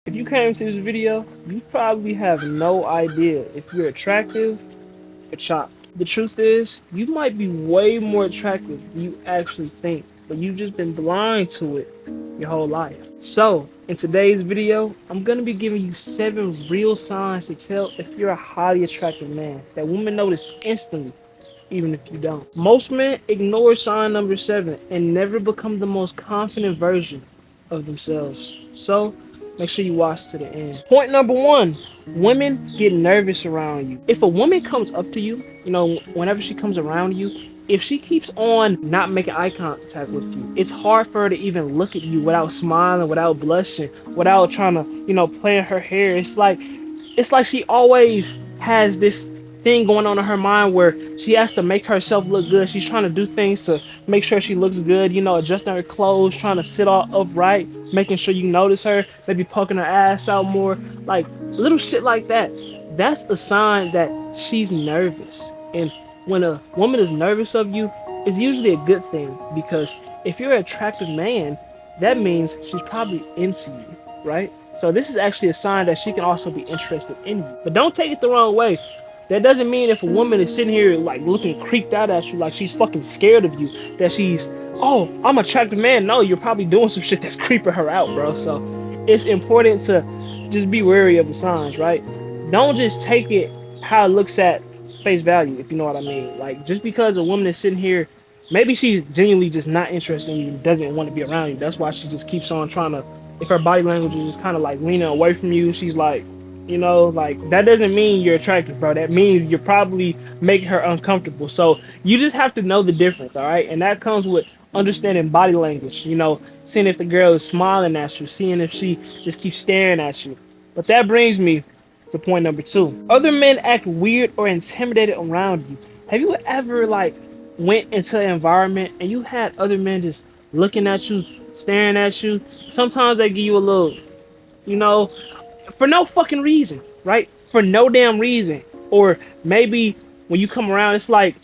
If you came to this video, you probably have no idea if you're attractive or chopped. The truth is, you might be way more attractive than you actually think, but you've just been blind to it your whole life. So, in today's video, I'm gonna be giving you 7 real signs to tell if you're a highly attractive man that women notice instantly, even if you don't. Most men ignore sign number 7 and never become the most confident version of themselves. So, make sure you watch to the end. Point number 1, women get nervous around you. If a woman comes up to you, whenever she comes around you, if she keeps on not making eye contact with you, it's hard for her to even look at you without smiling, without blushing, without trying to, playing her hair. It's like she always has this thing going on in her mind where she has to make herself look good. She's trying to do things to make sure she looks good, adjusting her clothes, trying to sit all upright, making sure you notice her, maybe poking her ass out more, like little shit like that. That's a sign that she's nervous. And when a woman is nervous of you, it's usually a good thing, because if you're an attractive man, that means she's probably into you, right? So this is actually a sign that she can also be interested in you. But don't take it the wrong way. That doesn't mean if a woman is sitting here like looking creeped out at you, like she's fucking scared of you, that she's, oh, I'm an attractive man. No, you're probably doing some shit that's creeping her out, bro. So it's important to just be wary of the signs, right? Don't just take it how it looks at face value, if you know what I mean. Like, just because a woman is sitting here, maybe she's genuinely just not interested in you, doesn't want to be around you. That's why she just keeps on trying to, if her body language is just kind of like leaning away from you, she's like, like, that doesn't mean you're attractive, bro. That means you're probably making her uncomfortable. So you just have to know the difference, all right? And that comes with understanding body language, seeing if the girl is smiling at you, seeing if she just keeps staring at you. But that brings me to point number 2. Other men act weird or intimidated around you. Have you ever, like, went into an environment and you had other men just looking at you, staring at you? Sometimes they give you a little, you know, for no fucking reason, right? For no damn reason. Or maybe when you come around, it's like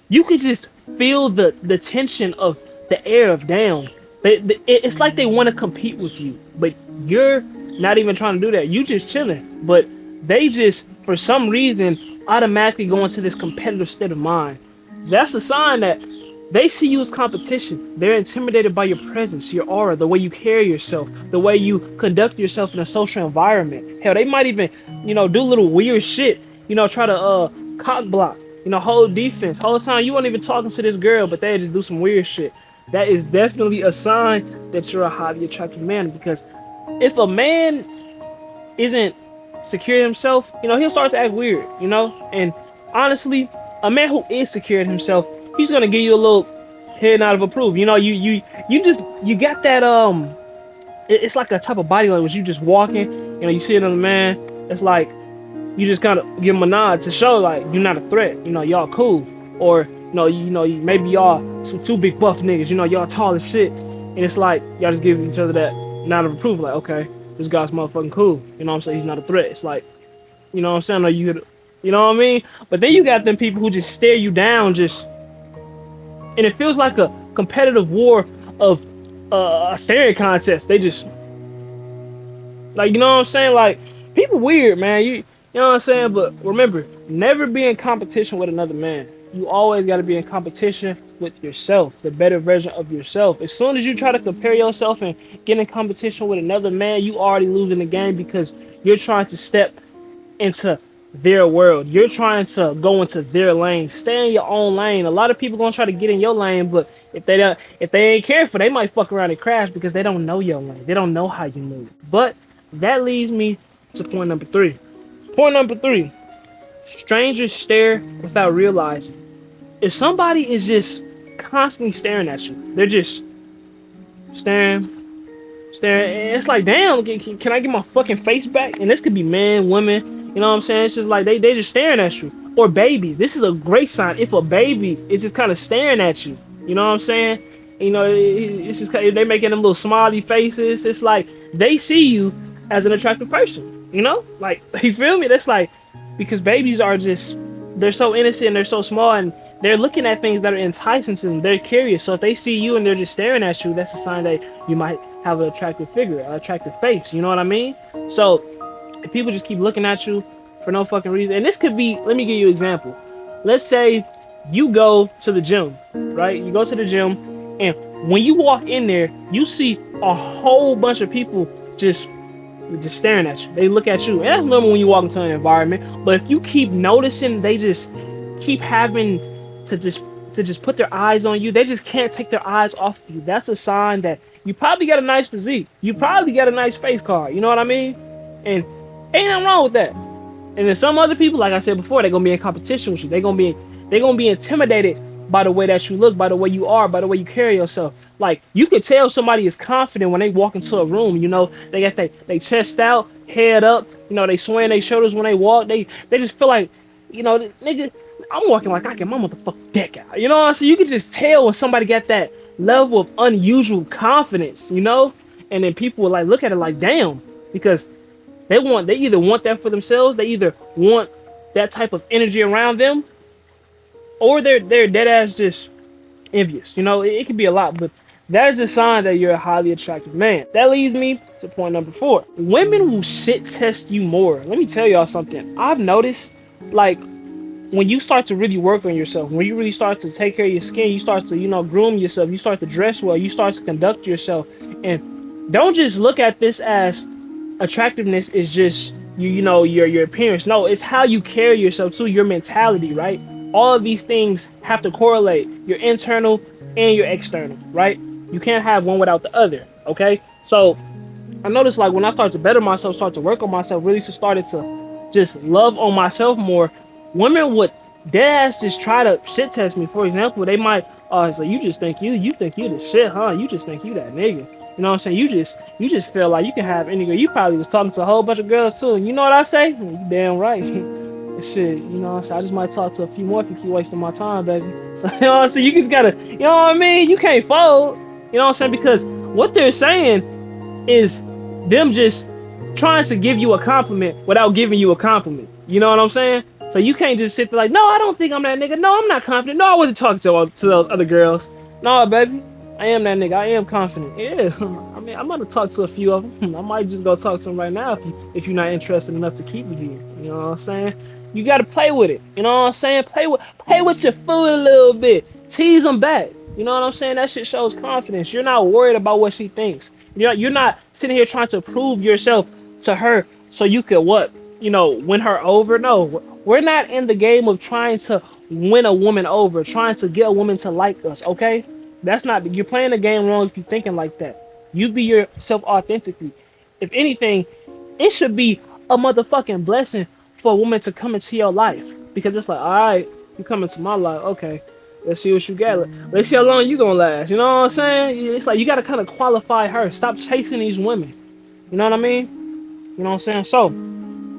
you could just feel the tension of the air of damn. It's like they want to compete with you, but you're not even trying to do that. You just chilling, but they just for some reason automatically go into this competitive state of mind. That's a sign that they see you as competition. They're intimidated by your presence, your aura, the way you carry yourself, the way you conduct yourself in a social environment. Hell, they might even, do little weird shit, try to cock block, hold defense. Whole time you weren't even talking to this girl, but they just do some weird shit. That is definitely a sign that you're a highly attractive man, because if a man isn't secure in himself, he'll start to act weird, And honestly, a man who is secure in himself, he's gonna give you a little head nod of approval. You got that it's like a type of body language. You just walking, you see another man, it's like you just kind of give him a nod to show like you're not a threat. Y'all cool, or maybe y'all some two big buff niggas. Y'all tall as shit, and it's like y'all just give each other that nod of approval. Like, okay, this guy's motherfucking cool. You know what I'm saying? He's not a threat. It's like, you know what I'm saying? Or you know what I mean? But then you got them people who just stare you down, and it feels like a competitive war of a staring contest. They just like, you know what I'm saying? Like, people weird, man. You know what I'm saying? But remember, never be in competition with another man. You always got to be in competition with yourself, the better version of yourself. As soon as you try to compare yourself and get in competition with another man, you already losing the game, because you're trying to step into their world. You're trying to go into their lane. Stay in your own lane. A lot of people gonna try to get in your lane, but if they ain't careful, they might fuck around and crash, because they don't know your lane. They don't know how you move. But that leads me to point number 3. Point number 3. Strangers stare without realizing. If somebody is just constantly staring at you, they're just staring, it's like, damn, can I get my fucking face back? And this could be men, women, you know what I'm saying? It's just like they just staring at you. Or babies. This is a great sign if a baby is just kind of staring at you. You know what I'm saying? It's just they making them little smiley faces. It's like they see you as an attractive person. Like, you feel me? That's like, because babies are just, they're so innocent and they're so small, and they're looking at things that are enticing to them. They're curious. So if they see you and they're just staring at you, that's a sign that you might have an attractive figure, an attractive face. You know what I mean? So if people just keep looking at you for no fucking reason, and this could be, let me give you an example. Let's say you go to the gym, right? You go to the gym, and when you walk in there, you see a whole bunch of people just staring at you. They look at you, and that's normal when you walk into an environment. But if you keep noticing, they just keep having to just put their eyes on you. They just can't take their eyes off of you. That's a sign that you probably got a nice physique. You probably got a nice face card. You know what I mean? And ain't nothing wrong with that. And then some other people, like I said before, they're gonna be in competition with you. They're gonna be intimidated by the way that you look, by the way you are, by the way you carry yourself. Like you can tell somebody is confident when they walk into a room. You know, they got they chest out, head up. You know, they swaying their shoulders when they walk. They just feel like, you know, nigga, I'm walking like I can my motherfucking dick out. You know, so you can just tell when somebody got that level of unusual confidence. You know, and then people will like look at it like, damn, because they either want that for themselves, they either want that type of energy around them, or they're dead ass just envious. You know, it could be a lot, but that is a sign that you're a highly attractive man. That leads me to point number 4. Women will shit test you more. Let me tell y'all something. I've noticed, like, when you start to really work on yourself, when you really start to take care of your skin, you start to, you know, groom yourself, you start to dress well, you start to conduct yourself, and don't just look at this as attractiveness is just you know your appearance. No, it's how you carry yourself too, your mentality, right? All of these things have to correlate, your internal and your external, right? You can't have one without the other. Okay, so I noticed, like, when I started to better myself, start to work on myself, really started to just love on myself more, women would dead ass just try to shit test me. For example, they might so you think you the shit, huh? You just think you that nigga. You know what I'm saying? You just feel like you can have any girl. You probably was talking to a whole bunch of girls too. And you know what I say? You damn right. Shit, you know what I'm saying? I just might talk to a few more if you keep wasting my time, baby. So, you know what I'm saying? You just gotta, you know what I mean? You can't fold. You know what I'm saying? Because what they're saying is them just trying to give you a compliment without giving you a compliment. You know what I'm saying? So you can't just sit there like, no, I don't think I'm that nigga. No, I'm not confident. No, I wasn't talking to those other girls. No, baby. I am that nigga. I am confident. Yeah. I mean, I'm gonna talk to a few of them. I might just go talk to them right now if you're not interested enough to keep me here. You know what I'm saying? You gotta play with it. You know what I'm saying? Play with your food a little bit. Tease them back. You know what I'm saying? That shit shows confidence. You're not worried about what she thinks. You're not sitting here trying to prove yourself to her so you could what? You know, win her over. No, we're not in the game of trying to win a woman over, trying to get a woman to like us. Okay? That's not, you're playing the game wrong if you're thinking like that. You be yourself authentically. If anything, it should be a motherfucking blessing for a woman to come into your life. Because it's like, alright, you come into my life, okay. Let's see what you got. Let's see how long you gonna last. You know what I'm saying? It's like you gotta kind of qualify her. Stop chasing these women. You know what I mean? You know what I'm saying? So,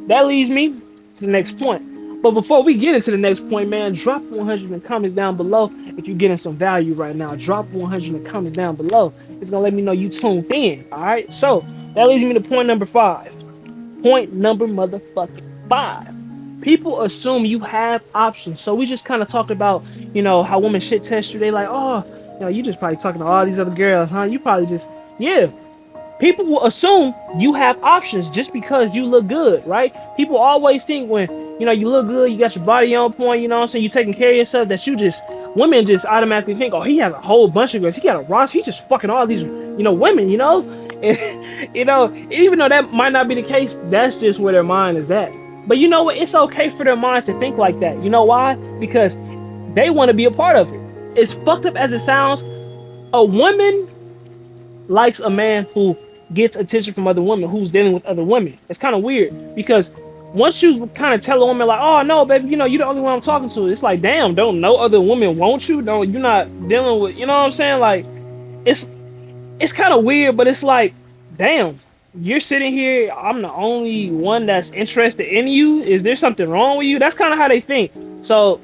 that leads me to the next point. But before we get into the next point, man, drop 100 in the comments down below if you're getting some value right now. Drop 100 in the comments down below. It's going to let me know you tuned in, all right? So that leads me to point number 5. Point number motherfucking 5. People assume you have options. So we just kind of talked about, you know, how women shit test you. They like, oh, you know, you just probably talking to all these other girls, huh? You probably just, yeah. People will assume you have options just because you look good, right? People always think when, you know, you look good, you got your body on point, you know what I'm saying, you taking care of yourself, that you just, women just automatically think, oh, he has a whole bunch of girls, he got a roster, he just fucking all these, you know, women, you know? And, you know, even though that might not be the case, that's just where their mind is at. But you know what? It's okay for their minds to think like that. You know why? Because they want to be a part of it. As fucked up as it sounds, a woman likes a man who gets attention from other women, who's dealing with other women. It's kind of weird because once you kind of tell a woman like, oh no, baby, you know, you're the only one I'm talking to, it's like, damn, don't no other women want you? Don't, you're not dealing with, you know what I'm saying? Like, it's kind of weird, but it's like, damn, you're sitting here, I'm the only one that's interested in you. Is there something wrong with you? That's kind of how they think. So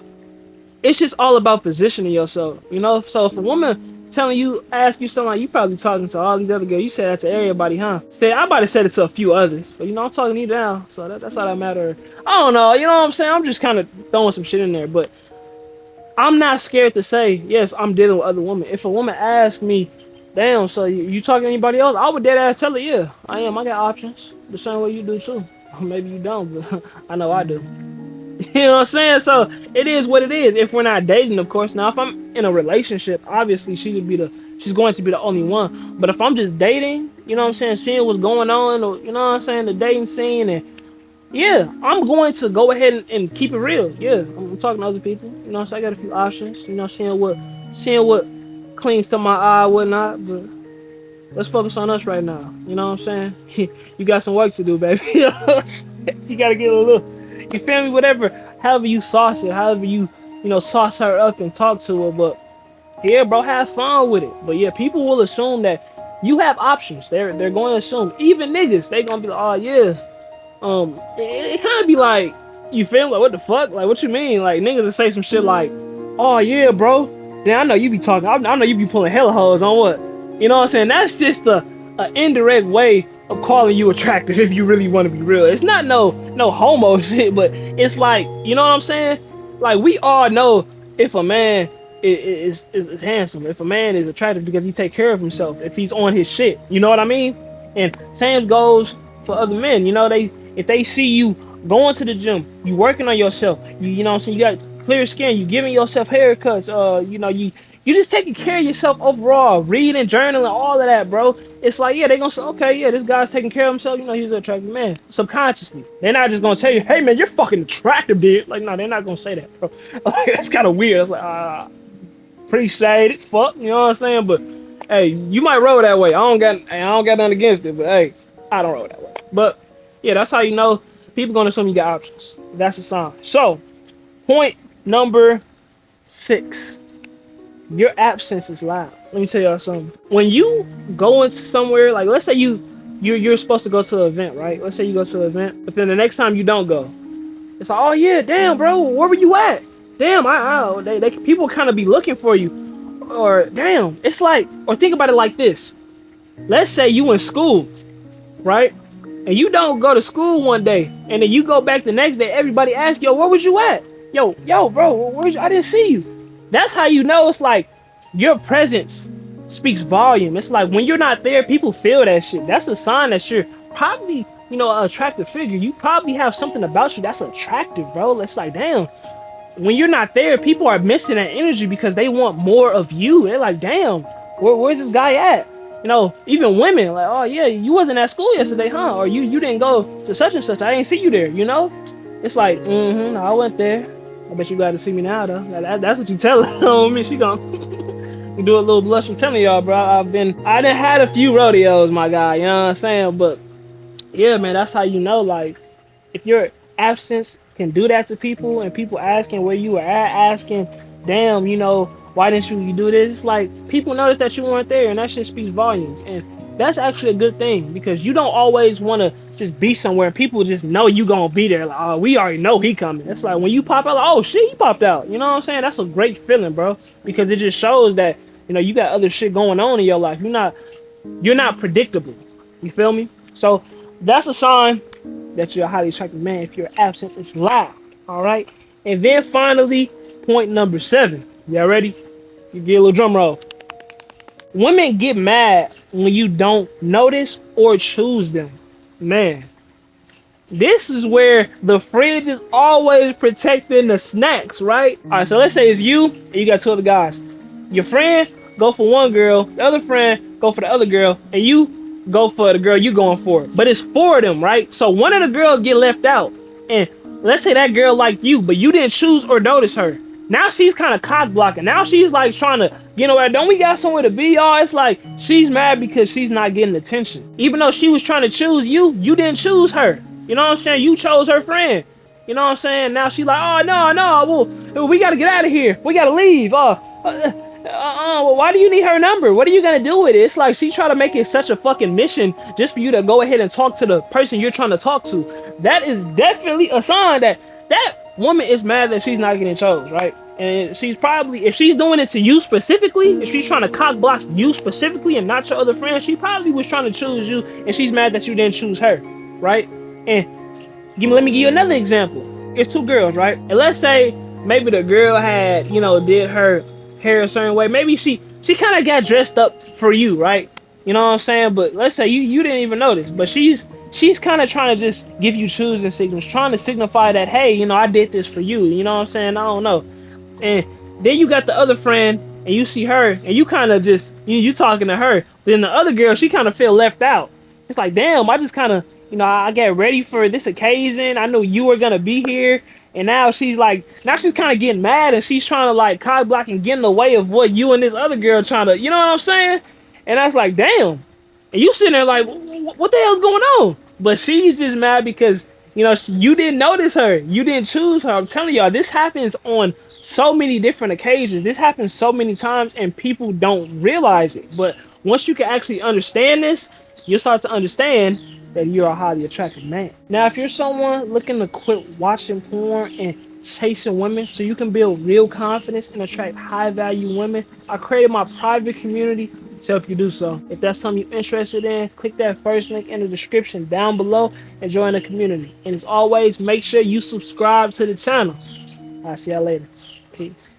it's just all about positioning yourself, you know? So if a woman telling you, ask you something like, you probably talking to all these other girls, you said that to everybody, huh? I might have said it to a few others, but you know, I'm talking to you down, so that's all that matters. I don't know, you know what I'm saying? I'm just kind of throwing some shit in there, but I'm not scared to say, yes, I'm dealing with other women. If a woman asks me, damn, so you talking to anybody else? I would dead ass tell her, yeah, I am. I got options. The same way you do too. Maybe you don't, but I know I do. You know what I'm saying? So it is what it is. If we're not dating, of course. Now, if I'm in a relationship, obviously she's going to be the only one. But if I'm just dating, you know what I'm saying, seeing what's going on, or you know what I'm saying, the dating scene, and yeah, I'm going to go ahead and keep it real. Yeah, I'm talking to other people. You know, so I got a few options. You know, seeing what clings to my eye, whatnot. But let's focus on us right now. You know what I'm saying? You got some work to do, baby. You gotta get a little. You feel me? Whatever, however you sauce it, however you sauce her up and talk to her. But yeah, bro, have fun with it. But yeah, people will assume that you have options. They're going to assume. Even niggas, they gonna be like, oh yeah. It kind of be like, you feel like, what the fuck? Like, what you mean? Like, niggas will say some shit like, oh yeah, bro. Then I know you be talking. I know you be pulling hella hoes on what? You know what I'm saying? That's just a indirect way of calling you attractive if you really want to be real. It's not no homo shit, but it's like, you know what I'm saying? Like, we all know if a man is handsome, if a man is attractive because he take care of himself, if he's on his shit, you know what I mean? And same goes for other men. You know, if they see you going to the gym, you working on yourself, you know what I'm saying, you got clear skin, you giving yourself haircuts, you know, you just taking care of yourself overall, reading, journaling, all of that, bro. It's like, yeah, they gonna say, okay, yeah, this guy's taking care of himself, you know, he's an attractive man. Subconsciously. They're not just gonna tell you, hey man, you're fucking attractive, dude. Like, no, they're not gonna say that, bro. Like, that's kind of weird. It's like, appreciate it, fuck, you know what I'm saying? But hey, you might roll that way. I don't got nothing against it, but hey, I don't roll that way. But yeah, that's how you know people gonna assume you got options. That's a sign. So, point number 6. Your absence is loud. Let me tell y'all something. When you go into somewhere, like let's say you're supposed to go to an event, right? Let's say you go to an event, but then the next time you don't go, it's like, oh yeah, damn, bro, where were you at? Damn, they people kind of be looking for you, or damn, it's like, or think about it like this. Let's say you in school, right? And you don't go to school one day, and then you go back the next day, everybody asks, yo, where was you at? Yo, bro, where's you? I didn't see you. That's how you know it's like your presence speaks volume. It's like when you're not there, people feel that shit. That's a sign that you're probably, an attractive figure. You probably have something about you that's attractive, bro. It's like, damn, when you're not there, people are missing that energy because they want more of you. They're like, damn, where's this guy at? Even women, like, oh yeah, you wasn't at school yesterday, huh? Or you didn't go to such and such. I didn't see you there, It's like, I went there. I bet you glad to see me now, though. That's what you tell her. Me, she gonna do a little blush. I'm telling y'all, bro. I done had a few rodeos, my guy. You know what I'm saying? But yeah, man, that's how you know. Like, if your absence can do that to people, and people asking where you were at, asking, damn, why didn't you do this? It's like people notice that you weren't there, and that shit speaks volumes. And that's actually a good thing because you don't always want to just be somewhere and people just know you gonna be there. Like, oh, we already know he coming. It's like when you pop out, like, oh shit, he popped out. You know what I'm saying? That's a great feeling, bro, because it just shows that you got other shit going on in your life. You're not predictable. You feel me? So that's a sign that you're a highly attractive man if your absence is loud. All right. And then finally, point number 7. Y'all ready? You get a little drum roll. Women get mad when you don't notice or choose them. Man, this is where the fridge is always protecting the snacks, right? All right, so let's say it's you and you got 2 other guys. Your friend go for one girl, the other friend go for the other girl, and you go for the girl you going for. But it's 4 of them, right? So one of the girls get left out, and let's say that girl liked you, but you didn't choose or notice her. Now she's kind of cock blocking. Now she's like trying to, don't we got somewhere to be, y'all? It's like she's mad because she's not getting attention. Even though she was trying to choose you, you didn't choose her. You know what I'm saying? You chose her friend. You know what I'm saying? Now she's like, oh, no, well, we got to get out of here. We got to leave. Well, why do you need her number? What are you going to do with it? It's like she try to make it such a fucking mission just for you to go ahead and talk to the person you're trying to talk to. That is definitely a sign that woman is mad that she's not getting chose, right? And she's probably, if she's doing it to you specifically, if she's trying to cock block you specifically and not your other friends, she probably was trying to choose you and she's mad that you didn't choose her, right? And let me give you another example. It's 2 girls, right? And let's say maybe the girl had, did her hair a certain way. Maybe she kind of got dressed up for you, right? You know what I'm saying? But let's say you didn't even notice, but she's kind of trying to just give you choosing signals, trying to signify that, hey, I did this for you. You know what I'm saying? I don't know. And then you got the other friend, and you see her, and you kind of just you talking to her. But then the other girl, she kind of feel left out. It's like, damn, I just kind of, I get ready for this occasion. I know you were gonna be here, and now she's kind of getting mad, and she's trying to like cock block and get in the way of what you and this other girl trying to, you know what I'm saying? And that's like, damn. And you sitting there like, what the hell's going on? But she's just mad because, you didn't notice her. You didn't choose her. I'm telling y'all, this happens on so many different occasions. This happens so many times and people don't realize it. But once you can actually understand this, you'll start to understand that you're a highly attractive man. Now, if you're someone looking to quit watching porn and chasing women so you can build real confidence and attract high value women, I created my private community to help you do so. If that's something you're interested in, click that first link in the description down below and join the community. And as always, make sure you subscribe to the channel. I'll see y'all later. Peace.